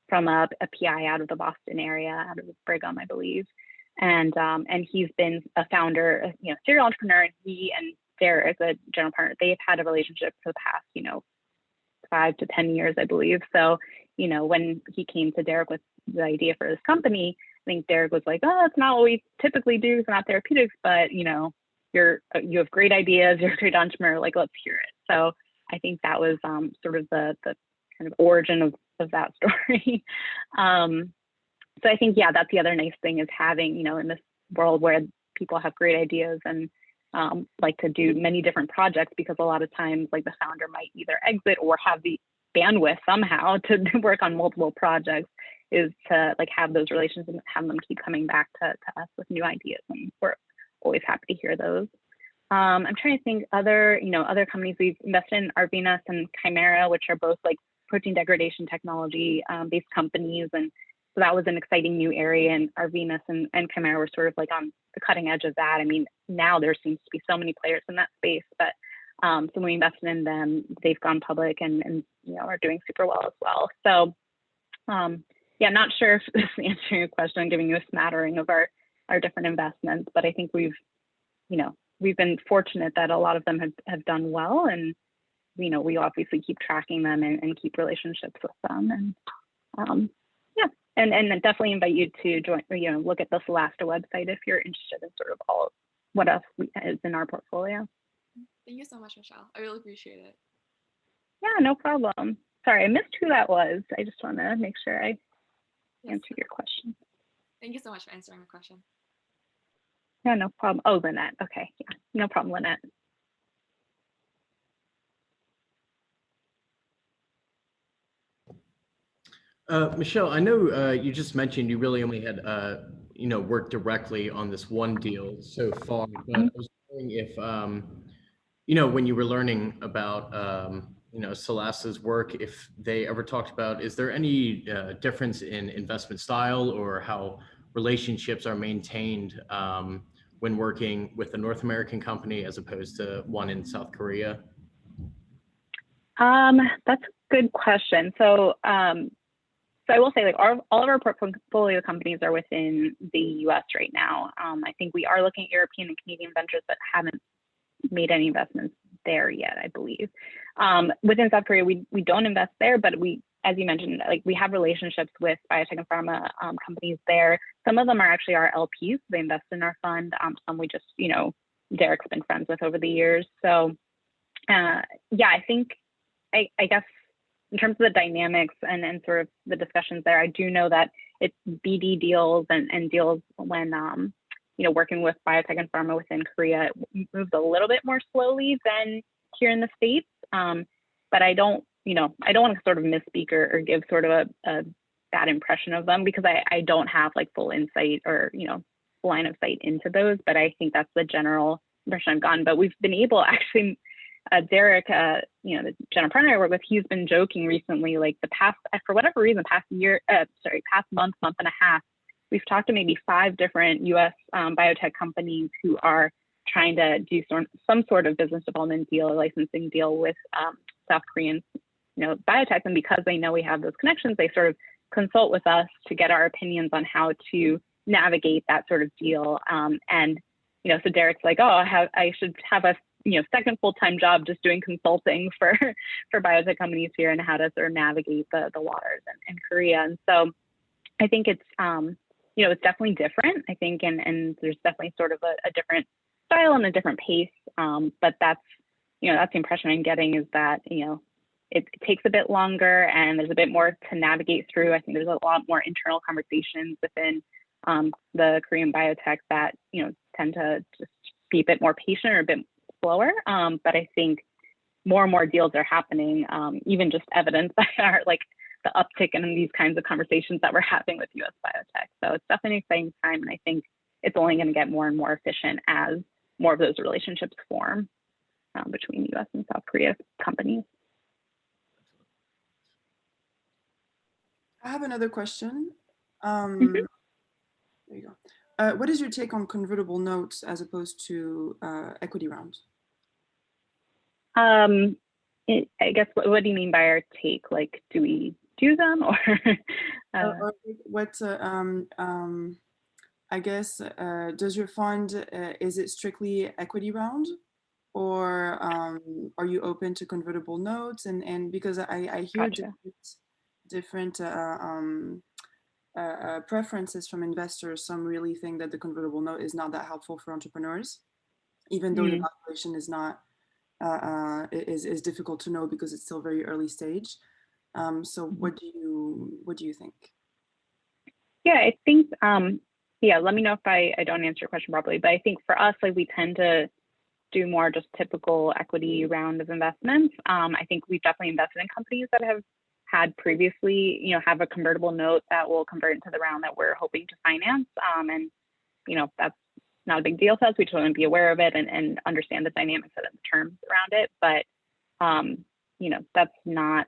from a PI out of the Boston area, out of Brigham, I believe. And he's been a founder, serial entrepreneur, and he and Derek, the general partner, they've had a relationship for the past, 5 to 10 years, I believe. So, when he came to Derek with the idea for this company, I think Derek was like, oh, that's not what we typically do. It's not therapeutics, but, you have great ideas. You're a great entrepreneur. Like, let's hear it. So I think that was sort of the kind of origin of that story. So I think, that's the other nice thing, is having, in this world where people have great ideas and like to do many different projects, because a lot of times like the founder might either exit or have the bandwidth somehow to work on multiple projects, is to like have those relations and have them keep coming back to us with new ideas. And we're always happy to hear those. I'm trying to think other companies we've invested in, Arvinas and Chimera, which are both like protein degradation technology based companies. And so that was an exciting new area, and Arvinas and Chimera were sort of like on the cutting edge of that. I mean, now there seems to be so many players in that space, but so when we invested in them, they've gone public and are doing super well as well. So yeah, I'm not sure if this is answering your question, I'm giving you a smattering of our different investments, but I think we've been fortunate that a lot of them have done well, and we obviously keep tracking them and keep relationships with them. And yeah, and I definitely invite you to join, look at the Solasta website if you're interested in sort of all what else is in our portfolio. Thank you so much, Michelle. I really appreciate it. Yeah, no problem. Sorry, I missed who that was. I just want to make sure I answered your question. Thank you so much for answering my question. Yeah, no problem. Oh, Lynette. Okay, yeah, no problem, Lynette. Michelle, I know you just mentioned you really only had worked directly on this one deal so far, but I was wondering if when you were learning about Solasta's work, if they ever talked about, is there any difference in investment style or how relationships are maintained when working with a North American company as opposed to one in South Korea? That's a good question. So I will say, like, all of our portfolio companies are within the US right now. I think we are looking at European and Canadian ventures, but haven't made any investments there yet, I believe. Within South Korea, we don't invest there, but we, as you mentioned, like, we have relationships with biotech and pharma companies there. Some of them are actually our LPs. They invest in our fund. Some we just, Derek's been friends with over the years. So yeah, I think, I guess, in terms of the dynamics and sort of the discussions there, I do know that it's BD deals and deals when, working with biotech and pharma within Korea, it moves a little bit more slowly than here in the States. But I don't want to sort of misspeak or give sort of a bad impression of them, because I don't have like full insight or, line of sight into those, but I think that's the general impression I've gotten. But we've been able, actually, Derek, the general partner I work with, he's been joking recently, like for whatever reason, past month and a half, we've talked to maybe 5 different US biotech companies who are trying to do some sort of business development deal or licensing deal with South Korean, biotech. And because they know we have those connections, they sort of consult with us to get our opinions on how to navigate that sort of deal. So Derek's like, oh, I should have a second full-time job just doing consulting for biotech companies here and how to sort of navigate the waters in Korea. And so I think it's it's definitely different, I think, and there's definitely sort of a different style and a different pace. But that's the impression I'm getting, is that it takes a bit longer and there's a bit more to navigate through. I think there's a lot more internal conversations within the Korean biotech that tend to just be a bit more patient or a bit slower. But I think more and more deals are happening, even just evidenced by the uptick in these kinds of conversations that we're having with US biotech. So it's definitely an exciting time, and I think it's only going to get more and more efficient as more of those relationships form between US and South Korea companies. I have another question. Mm-hmm. There you go. What is your take on convertible notes as opposed to equity rounds? I guess, what do you mean by our take? Like, do we do them, or? Or what? I guess, does your fund, is it strictly equity round, or are you open to convertible notes? And because I hear Gotcha. different preferences from investors. Some really think that the convertible note is not that helpful for entrepreneurs, even though the valuation is not is difficult to know because it's still very early stage. So what do you think? Yeah, I think let me know if I don't answer your question properly, but I think for us, like, we tend to do more just typical equity round of investments. I think we've definitely invested in companies that have had previously, have a convertible note that will convert into the round that we're hoping to finance. And that's not a big deal to us. We just want to be aware of it and understand the dynamics of the terms around it. But, you know, that's not,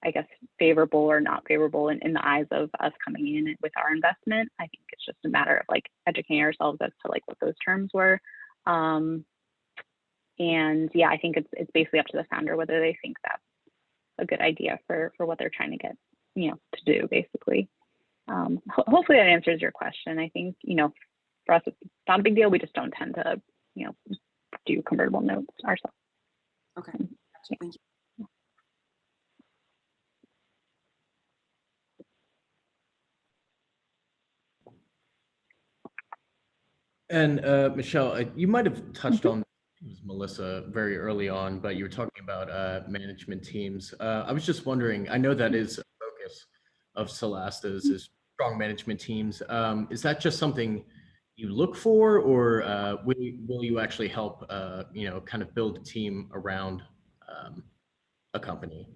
I guess, favorable or not favorable in the eyes of us coming in with our investment. I think it's just a matter of like educating ourselves as to like what those terms were. And yeah, I think it's basically up to the founder whether they think that's a good idea for what they're trying to get, you know, to do basically. Hopefully that answers your question. I think, you know, for us, it's not a big deal. We just don't tend to, you know, do convertible notes ourselves. Okay, gotcha. Thank you. And Michelle, you might have touched on, it was Melissa very early on, but you were talking about management teams. I was just wondering, I know that is a focus of Solasta's is strong management teams. Is that just something you look for, or will you actually help, you know, kind of build a team around a company?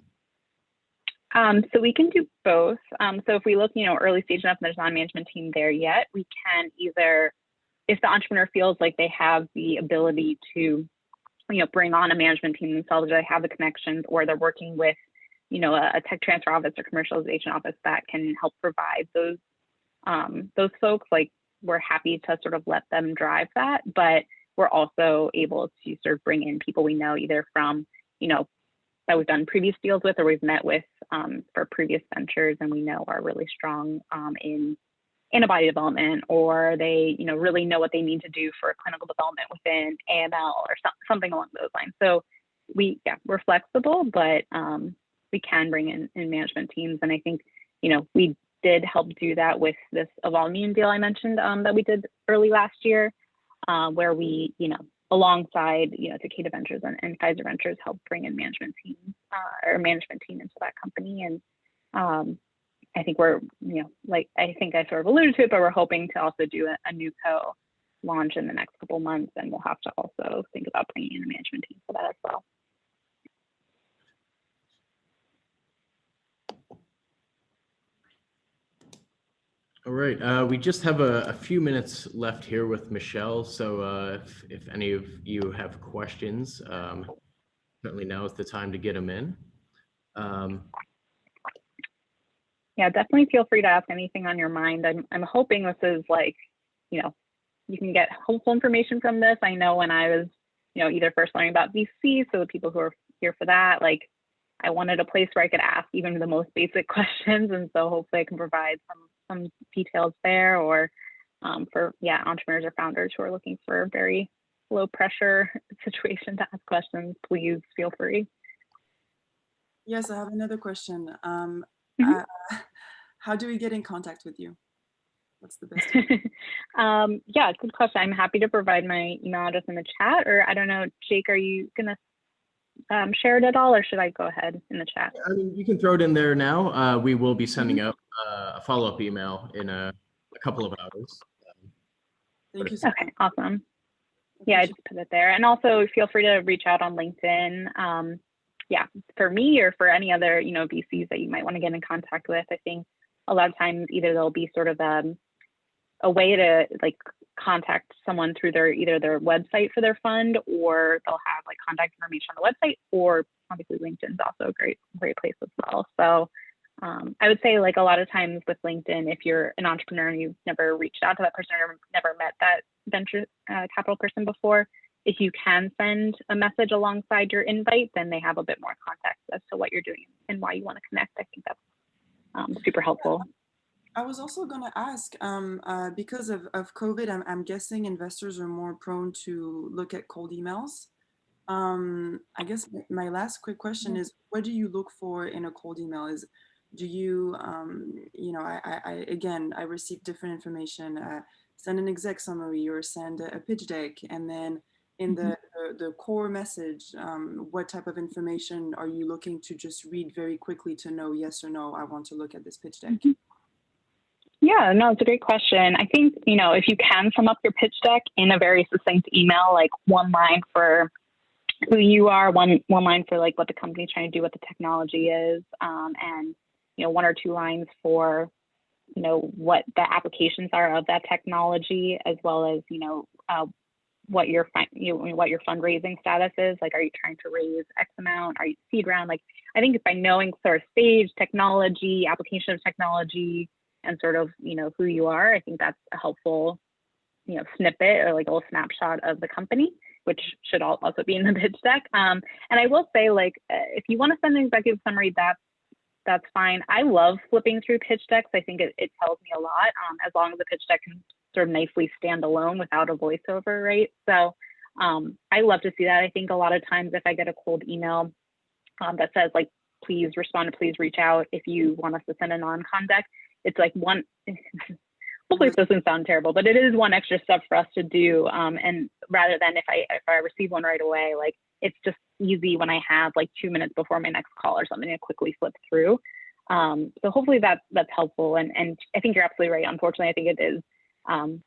So we can do both. So if we look, you know, early stage enough and there's not a management team there yet, we can either, if the entrepreneur feels like they have the ability to, you know, bring on a management team themselves, or they have the connections, or they're working with, you know, a tech transfer office or commercialization office that can help provide those folks, like we're happy to sort of let them drive that. But we're also able to sort of bring in people we know either from, you know, that we've done previous deals with or we've met with for previous ventures and we know are really strong in antibody development, or they, you know, really know what they need to do for clinical development within AML or something along those lines. So we're flexible, but we can bring in management teams. And I think, you know, we did help do that with this Evolve deal I mentioned that we did early last year, where we, you know, alongside, you know, Takeda Ventures and Pfizer Ventures helped bring in management teams or management team into that company. And I think we're, you know, like I think I sort of alluded to it, but we're hoping to also do a new co launch in the next couple months, and we'll have to also think about bringing in a management team for that as well. All right, we just have a few minutes left here with Michelle. So if any of you have questions, certainly now is the time to get them in. Yeah, definitely feel free to ask anything on your mind. I'm hoping this is like, you know, you can get helpful information from this. I know when I was, you know, either first learning about VC, so the people who are here for that, like I wanted a place where I could ask even the most basic questions. And so hopefully I can provide some details there, or for, yeah, entrepreneurs or founders who are looking for a very low pressure situation to ask questions, please feel free. Yes, I have another question. How do we get in contact with you? What's the best? Yeah, good question. I'm happy to provide my email address in the chat, or I don't know, Jake, are you gonna share it at all, or should I go ahead in the chat? I mean, you can throw it in there now. We will be sending out a follow-up email in a couple of hours. Thank you. Okay, awesome. Yeah, I just put it there. And also feel free to reach out on LinkedIn. Yeah, for me or for any other, you know, VCs that you might want to get in contact with. I think a lot of times either there'll be sort of a way to like contact someone through either their website for their fund, or they'll have like contact information on the website, or obviously LinkedIn's also a great place as well. So I would say like a lot of times with LinkedIn, if you're an entrepreneur and you've never reached out to that person or never met that venture capital person before, if you can send a message alongside your invite, then they have a bit more context as to what you're doing and why you want to connect. I think that's super helpful. I was also going to ask, because of COVID, I'm guessing investors are more prone to look at cold emails. I guess my last quick question is, what do you look for in a cold email? Do you, you know, I receive different information, send an exec summary or send a pitch deck, and then in the core message, what type of information are you looking to just read very quickly to know yes or no, I want to look at this pitch deck? Yeah, no, it's a great question. I think, you know, if you can sum up your pitch deck in a very succinct email, like one line for who you are, one line for like what the company's trying to do, what the technology is, and, you know, one or two lines for what the applications are of that technology, as well as, what your fundraising status is. Like, are you trying to raise X amount? Are you seed round? Like, I think by knowing sort of stage, technology, application of technology, and sort of, who you are, I think that's a helpful, snippet or like a little snapshot of the company, which should also be in the pitch deck. And I will say, like, if you want to send an executive summary, that's fine. I love flipping through pitch decks. I think it tells me a lot, as long as the pitch deck can sort of nicely stand alone without a voiceover, right? So I love to see that. I think a lot of times if I get a cold email that says, like, please respond, please reach out if you want us to send a non-con deck, it's like one, hopefully it doesn't sound terrible, but it is one extra step for us to do. And rather than if I receive one right away, like, it's just easy when I have like 2 minutes before my next call or something to quickly flip through. So hopefully that's helpful. And I think you're absolutely right. Unfortunately, I think it is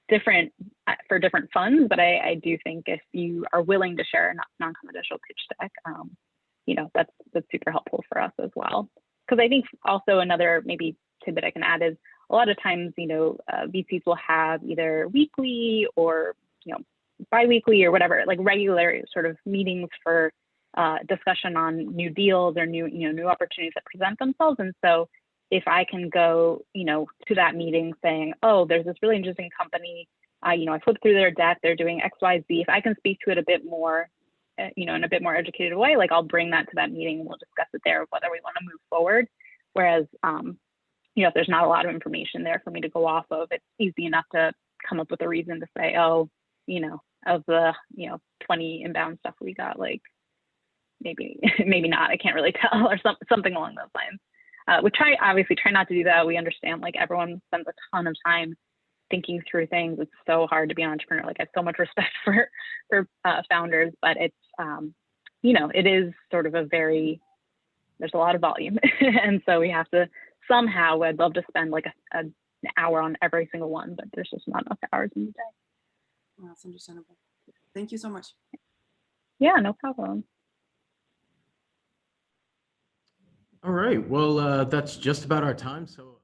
different for different funds, but I do think if you are willing to share a non-confidential pitch deck, that's super helpful for us as well. Because I think also another maybe tidbit I can add is a lot of times, VCs will have either weekly or, bi-weekly or whatever, like regular sort of meetings for discussion on new deals or new opportunities that present themselves. And so if I can go, to that meeting saying, oh, there's this really interesting company, I flipped through their deck, they're doing X, Y, Z. If I can speak to it a bit more, in a bit more educated way, like I'll bring that to that meeting and we'll discuss it there of whether we want to move forward. Whereas, if there's not a lot of information there for me to go off of, it's easy enough to come up with a reason to say, oh, of the 20 inbound stuff we got, like maybe not, I can't really tell, or something along those lines. We obviously try not to do that. We understand, like, everyone spends a ton of time thinking through things. It's so hard to be an entrepreneur. Like, I have so much respect for founders, but it's it is sort of there's a lot of volume, and so we have to somehow. I'd love to spend like an hour on every single one, but there's just not enough hours in the day. Well, that's understandable. Thank you so much. Yeah, no problem. All right. Well, that's just about our time. So.